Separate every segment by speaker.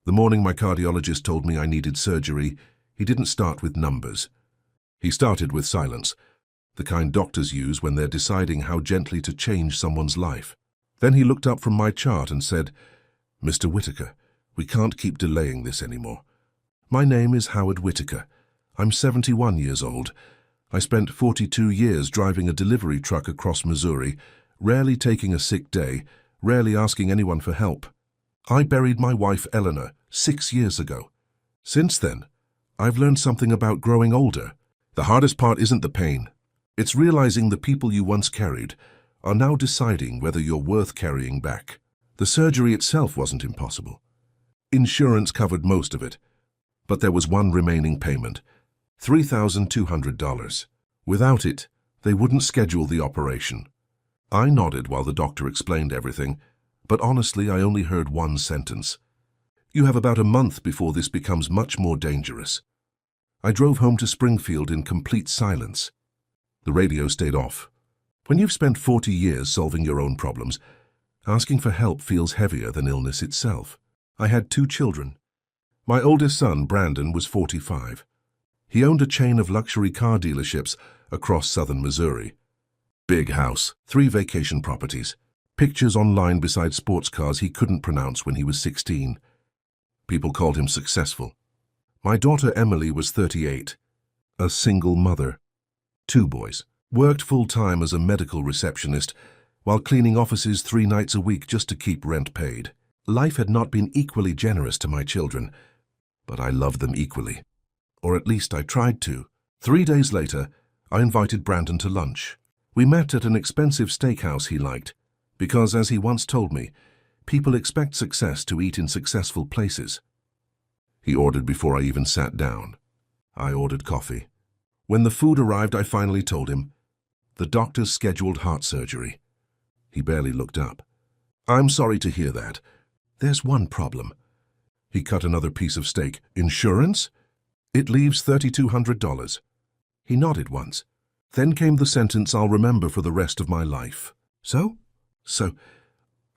Speaker 1: The morning my cardiologist told me I needed surgery, he didn't start with numbers. He started with silence, the kind doctors use when they're deciding how gently to change someone's life. Then he looked up from my chart and said, "Mr. Whitaker, we can't keep delaying this anymore. My name is Howard Whitaker. I'm 71 years old. I spent 42 years driving a delivery truck across Missouri, rarely taking a sick day, rarely asking anyone for help. I buried my wife Eleanor 6 years ago. Since then, I've learned something about growing older. The hardest part isn't the pain. It's realizing the people you once carried are now deciding whether you're worth carrying back. The surgery itself wasn't impossible. Insurance covered most of it, but there was one remaining payment, $3,200. Without it, they wouldn't schedule the operation. I nodded while the doctor explained everything, but honestly I only heard one sentence. "You have about a month before this becomes much more dangerous." I drove home to Springfield in complete silence. The radio stayed off. When you've spent 40 years solving your own problems, asking for help feels heavier than illness itself. I had 2 children. My oldest son, Brandon, was 45. He owned a chain of luxury car dealerships across southern Missouri. Big house, 3 vacation properties, pictures online beside sports cars he couldn't pronounce when he was 16. People called him successful. My daughter Emily was 38, a single mother. 2 boys, worked full-time as a medical receptionist while cleaning offices 3 nights a week just to keep rent paid. Life had not been equally generous to my children, but I loved them equally. Or at least I tried to. 3 days later, I invited Brandon to lunch. We met at an expensive steakhouse he liked, because, as he once told me, people expect success to eat in successful places. He ordered before I even sat down. I ordered coffee. When the food arrived, I finally told him, "The doctor's scheduled heart surgery." He barely looked up. "I'm sorry to hear that. There's one problem." He cut another piece of steak. "Insurance? It leaves $3,200. He nodded once. Then came the sentence I'll remember for the rest of my life. So,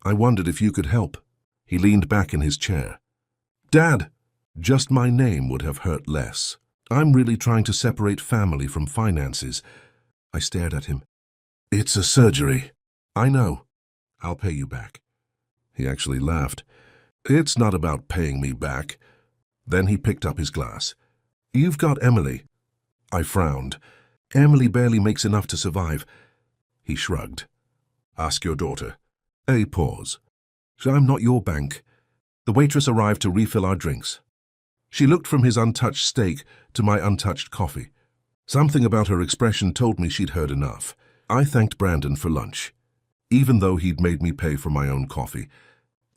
Speaker 1: I wondered if you could help." He leaned back in his chair. "Dad, just my name would have hurt less. I'm really trying to separate family from finances." I stared at him. "It's a surgery." "I know. I'll pay you back." He actually laughed. "It's not about paying me back." Then he picked up his glass. "You've got Emily." I frowned. "Emily barely makes enough to survive." He shrugged. "Ask your daughter." A pause. "I'm not your bank." The waitress arrived to refill our drinks. She looked from his untouched steak to my untouched coffee. Something about her expression told me she'd heard enough. I thanked Brandon for lunch, even though he'd made me pay for my own coffee.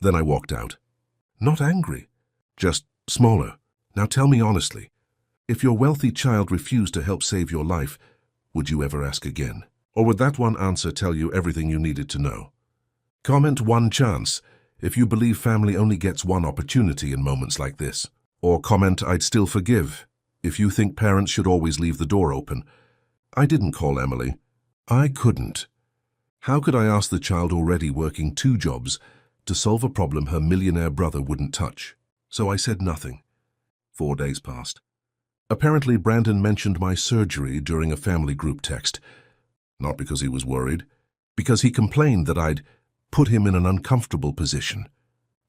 Speaker 1: Then I walked out. Not angry, just smaller. Now tell me honestly, if your wealthy child refused to help save your life, would you ever ask again? Or would that one answer tell you everything you needed to know? Comment "one chance" if you believe family only gets one opportunity in moments like this. Or comment "I'd still forgive" if you think parents should always leave the door open. I didn't call Emily. I couldn't. How could I ask the child already working 2 jobs to solve a problem her millionaire brother wouldn't touch? So I said nothing. 4 days passed. Apparently Brandon mentioned my surgery during a family group text. Not because he was worried, because he complained that I'd put him in an uncomfortable position.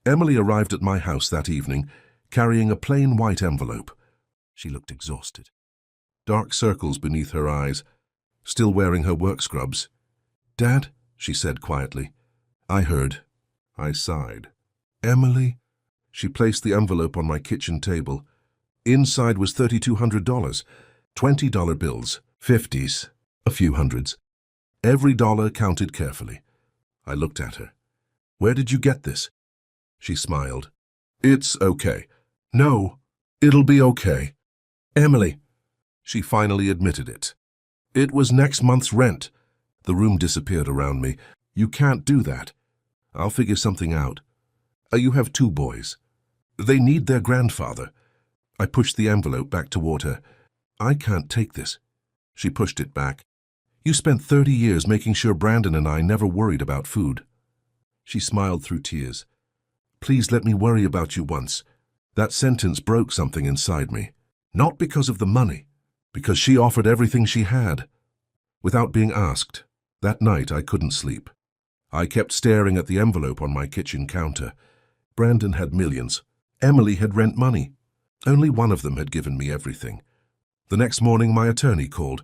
Speaker 1: Emily arrived at my house that evening, carrying a plain white envelope. She looked exhausted. Dark circles beneath her eyes, still wearing her work scrubs. "Dad," she said quietly. I heard. I sighed. "Emily?" She placed the envelope on my kitchen table. Inside was $3,200, $20 bills, 50s, a few hundreds. Every dollar counted carefully. I looked at her. "Where did you get this?" She smiled. "It's okay." "No, it'll be okay." "Emily." She finally admitted it. "It was next month's rent." The room disappeared around me. "You can't do that." "I'll figure something out." You have 2 boys. They need their grandfather." I pushed the envelope back toward her. "I can't take this." She pushed it back. "You spent 30 years making sure Brandon and I never worried about food." She smiled through tears. "Please let me worry about you once. That sentence broke something inside me. Not because of the money, because she offered everything she had. Without being asked, that night I couldn't sleep. I kept staring at the envelope on my kitchen counter. Brandon had millions. Emily had rent money. Only one of them had given me everything. The next morning my attorney called.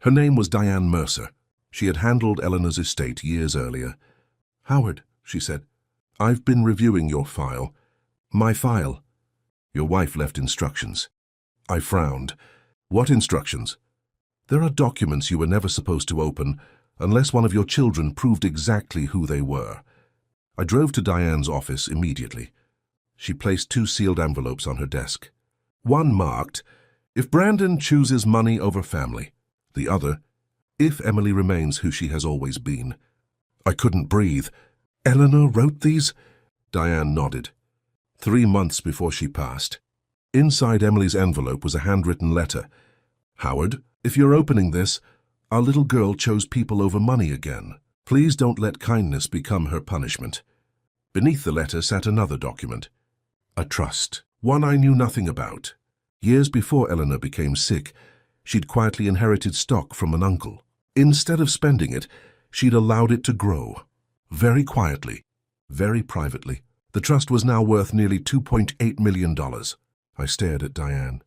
Speaker 1: Her name was Diane Mercer. She had handled Eleanor's estate years earlier. "Howard," she said, "I've been reviewing your file." "My file?" "Your wife left instructions." I frowned. "What instructions?" "There are documents you were never supposed to open unless one of your children proved exactly who they were." I drove to Diane's office immediately. She placed 2 sealed envelopes on her desk. One marked, "If Brandon chooses money over family." The other, "If Emily remains who she has always been." I couldn't breathe. "Eleanor wrote these?" Diane nodded. 3 months before she passed. Inside Emily's envelope was a handwritten letter. "Howard, if you're opening this, our little girl chose people over money again. Please don't let kindness become her punishment." Beneath the letter sat another document. A trust, one I knew nothing about. Years before Eleanor became sick, she'd quietly inherited stock from an uncle. Instead of spending it, she'd allowed it to grow. Very quietly, very privately. The trust was now worth nearly $2.8 million. I stared at Diane.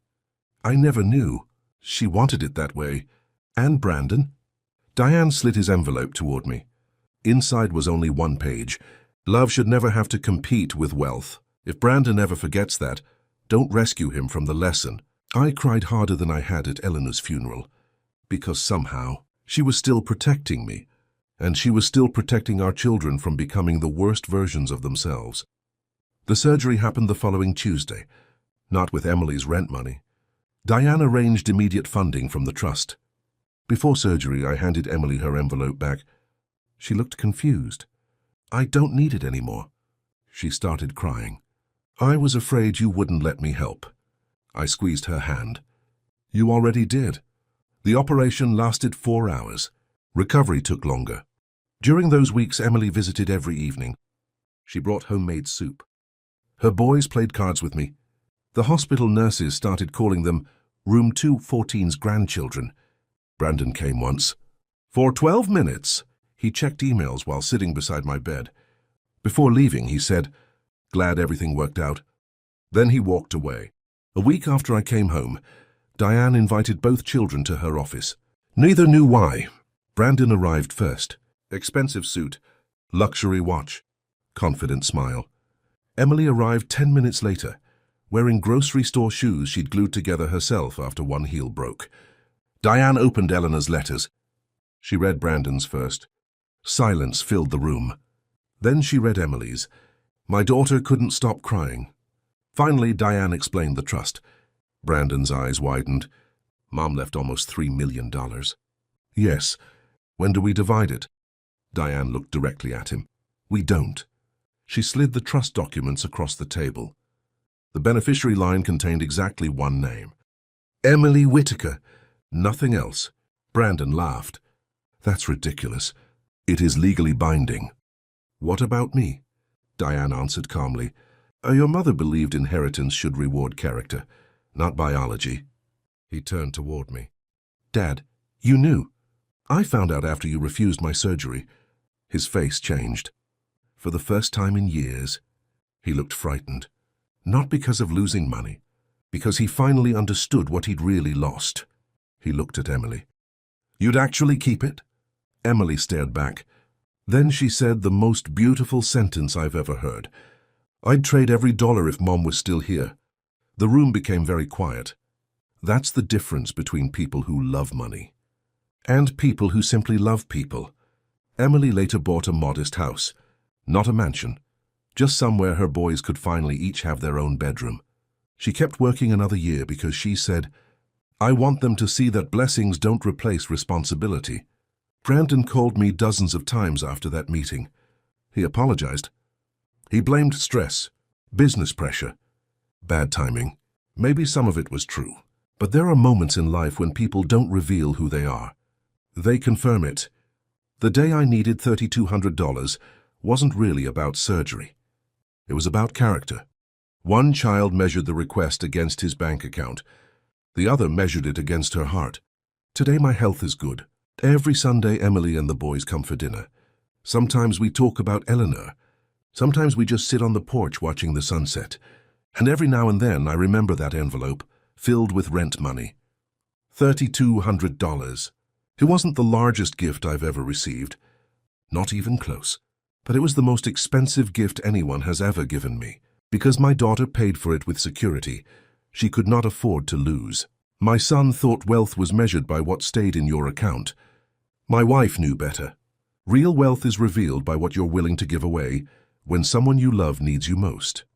Speaker 1: I never knew. She wanted it that way. And Brandon? Diane slid his envelope toward me. Inside was only 1 page. "Love should never have to compete with wealth. If Brandon ever forgets that, don't rescue him from the lesson." I cried harder than I had at Eleanor's funeral, because somehow she was still protecting me, and she was still protecting our children from becoming the worst versions of themselves. The surgery happened the following Tuesday, not with Emily's rent money. Diane arranged immediate funding from the trust. Before surgery, I handed Emily her envelope back. She looked confused. "I don't need it anymore." She started crying. "I was afraid you wouldn't let me help." I squeezed her hand. "You already did." The operation lasted 4 hours. Recovery took longer. During those weeks, Emily visited every evening. She brought homemade soup. Her boys played cards with me. The hospital nurses started calling them Room 214's grandchildren. Brandon came once. For 12 minutes, he checked emails while sitting beside my bed. Before leaving, he said, "Glad everything worked out." Then he walked away. A week after I came home, Diane invited both children to her office. Neither knew why. Brandon arrived first. Expensive suit, luxury watch, confident smile. Emily arrived 10 minutes later, wearing grocery store shoes she'd glued together herself after one heel broke. Diane opened Eleanor's letters. She read Brandon's first. Silence filled the room. Then she read Emily's. My daughter couldn't stop crying. Finally, Diane explained the trust. Brandon's eyes widened. Mom left almost $3 million. "Yes. When do we divide it?" Diane looked directly at him. "We don't." She slid the trust documents across the table. The beneficiary line contained exactly one name. Emily Whitaker. Nothing else. Brandon laughed. "That's ridiculous. It is legally binding." "What about me?" Diane answered calmly. Your mother believed inheritance should reward character, not biology." He turned toward me. "Dad, you knew." "I found out after you refused my surgery." His face changed. For the first time in years, he looked frightened. Not because of losing money, because he finally understood what he'd really lost. He looked at Emily. "You'd actually keep it?" Emily stared back. Then she said the most beautiful sentence I've ever heard. "I'd trade every dollar if Mom was still here." The room became very quiet. That's the difference between people who love money and people who simply love people. Emily later bought a modest house, not a mansion, just somewhere her boys could finally each have their own bedroom. She kept working another year because she said, "I want them to see that blessings don't replace responsibility." Brandon called me dozens of times after that meeting. He apologized. He blamed stress, business pressure, bad timing. Maybe some of it was true. But there are moments in life when people don't reveal who they are. They confirm it. The day I needed $3,200 wasn't really about surgery. It was about character. One child measured the request against his bank account. The other measured it against her heart. Today my health is good. Every Sunday Emily and the boys come for dinner. Sometimes we talk about Eleanor. Sometimes we just sit on the porch watching the sunset. And every now and then I remember that envelope, filled with rent money. $3,200. It wasn't the largest gift I've ever received. Not even close. But it was the most expensive gift anyone has ever given me. Because my daughter paid for it with security, she could not afford to lose. My son thought wealth was measured by what stayed in your account. My wife knew better. Real wealth is revealed by what you're willing to give away when someone you love needs you most.